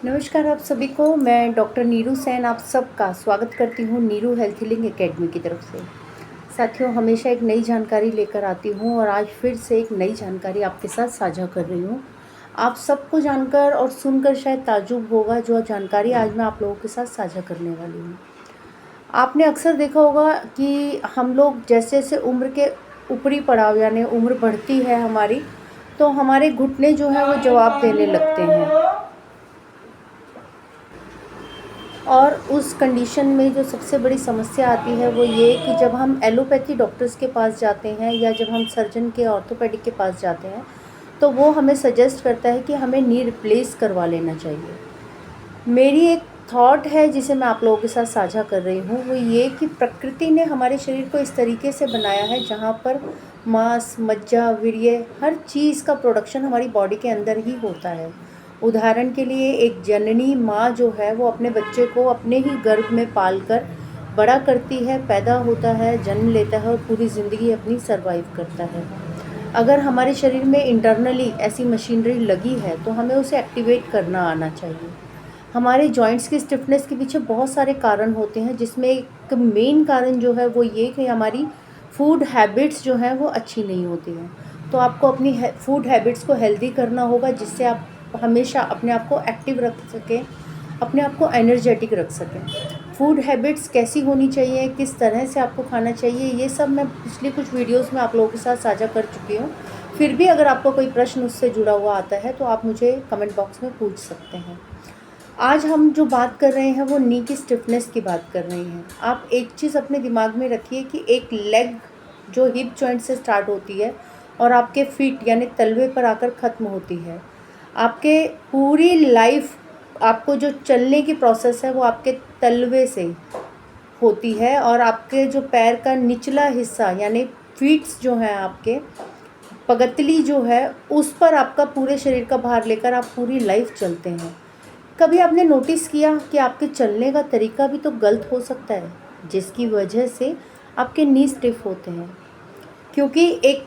नमस्कार आप सभी को। मैं डॉक्टर नीरू सैन आप सबका स्वागत करती हूँ नीरू हेल्थ हीलिंग एकेडमी की तरफ से। साथियों, हमेशा एक नई जानकारी लेकर आती हूँ और आज फिर से एक नई जानकारी आपके साथ साझा कर रही हूँ। आप सबको जानकर और सुनकर शायद ताज्जुब होगा जो जानकारी आज मैं आप लोगों के साथ साझा करने वाली हूँ। आपने अक्सर देखा होगा कि हम लोग जैसे जैसे उम्र के ऊपरी पड़ाव यानी उम्र बढ़ती है हमारी, तो हमारे घुटने जो हैं वो जवाब देने लगते हैं। और उस कंडीशन में जो सबसे बड़ी समस्या आती है वो ये कि जब हम एलोपैथी डॉक्टर्स के पास जाते हैं या जब हम सर्जन के ऑर्थोपेडिक के पास जाते हैं तो वो हमें सजेस्ट करता है कि हमें नी रिप्लेस करवा लेना चाहिए। मेरी एक थॉट है जिसे मैं आप लोगों के साथ साझा कर रही हूँ, वो ये कि प्रकृति ने हमारे शरीर को इस तरीके से बनाया है जहाँ पर मांस, मज्जा, वीर्य हर चीज़ का प्रोडक्शन हमारी बॉडी के अंदर ही होता है। उदाहरण के लिए एक जननी माँ जो है वो अपने बच्चे को अपने ही गर्भ में पालकर बड़ा करती है, पैदा होता है, जन्म लेता है और पूरी ज़िंदगी अपनी सरवाइव करता है। अगर हमारे शरीर में इंटरनली ऐसी मशीनरी लगी है तो हमें उसे एक्टिवेट करना आना चाहिए। हमारे जॉइंट्स की स्टिफनेस के पीछे बहुत सारे कारण होते हैं, जिसमें एक मेन कारण जो है वो ये कि हमारी फूड हैबिट्स जो हैं वो अच्छी नहीं होती हैं। तो आपको अपनी फूड हैबिट्स को हेल्दी करना होगा, जिससे आप हमेशा अपने आप को एक्टिव रख सकें, अपने आप को एनर्जेटिक रख सकें। फूड हैबिट्स कैसी होनी चाहिए, किस तरह से आपको खाना चाहिए, ये सब मैं पिछली कुछ वीडियोस में आप लोगों के साथ साझा कर चुकी हूँ। फिर भी अगर आपको कोई प्रश्न उससे जुड़ा हुआ आता है तो आप मुझे कमेंट बॉक्स में पूछ सकते हैं। आज हम जो बात कर रहे हैं वो नी की स्टिफनेस की बात कर रहे हैं। आप एक चीज़ अपने दिमाग में रखिए कि एक लेग जो हिप जॉइंट से स्टार्ट होती है और आपके फीट यानी तलवे पर आकर ख़त्म होती है। आपके पूरी लाइफ आपको जो चलने की प्रोसेस है वो आपके तलवे से होती है और आपके जो पैर का निचला हिस्सा यानी फीट्स जो हैं आपके पगतली जो है उस पर आपका पूरे शरीर का भार लेकर आप पूरी लाइफ चलते हैं। कभी आपने नोटिस किया कि आपके चलने का तरीका भी तो गलत हो सकता है, जिसकी वजह से आपके नी स्टिफ होते हैं। क्योंकि एक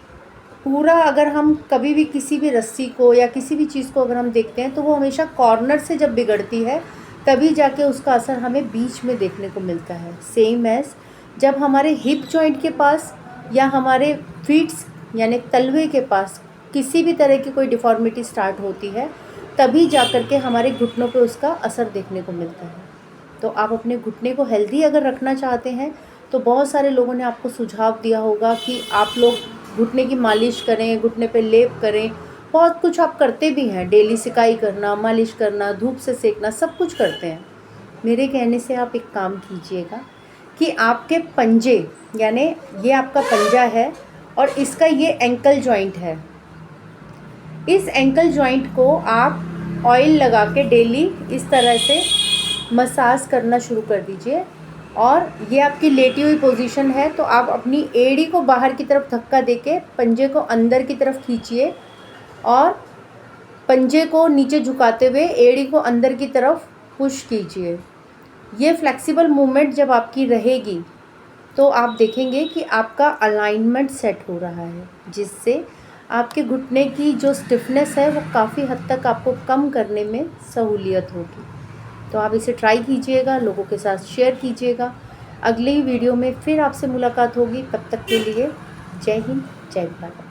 पूरा अगर हम कभी भी किसी भी रस्सी को या किसी भी चीज़ को अगर हम देखते हैं तो वो हमेशा कॉर्नर से जब बिगड़ती है तभी जाके उसका असर हमें बीच में देखने को मिलता है। सेम एज जब हमारे हिप जॉइंट के पास या हमारे फीट्स यानी तलवे के पास किसी भी तरह की कोई डिफॉर्मिटी स्टार्ट होती है तभी जा कर के हमारे घुटनों पे उसका असर देखने को मिलता है। तो आप अपने घुटने को हेल्दी अगर रखना चाहते हैं तो बहुत सारे लोगों ने आपको सुझाव दिया होगा कि आप लोग घुटने की मालिश करें, घुटने पे लेप करें। बहुत कुछ आप करते भी हैं, डेली सिकाई करना, मालिश करना, धूप से सेकना, सब कुछ करते हैं। मेरे कहने से आप एक काम कीजिएगा कि आपके पंजे यानी ये आपका पंजा है और इसका ये एंकल जॉइंट है, इस एंकल जॉइंट को आप ऑयल लगा के डेली इस तरह से मसाज करना शुरू कर दीजिए। और ये आपकी लेटी हुई पोजीशन है तो आप अपनी एड़ी को बाहर की तरफ धक्का देके पंजे को अंदर की तरफ खींचिए और पंजे को नीचे झुकाते हुए एड़ी को अंदर की तरफ पुश कीजिए। ये फ्लेक्सिबल मूवमेंट जब आपकी रहेगी तो आप देखेंगे कि आपका अलाइनमेंट सेट हो रहा है, जिससे आपके घुटने की जो स्टिफनेस है वो काफ़ी हद तक आपको कम करने में सहूलियत होगी। तो आप इसे ट्राई कीजिएगा, लोगों के साथ शेयर कीजिएगा। अगले ही वीडियो में फिर आपसे मुलाकात होगी। तब तक के लिए जय हिंद, जय भारत।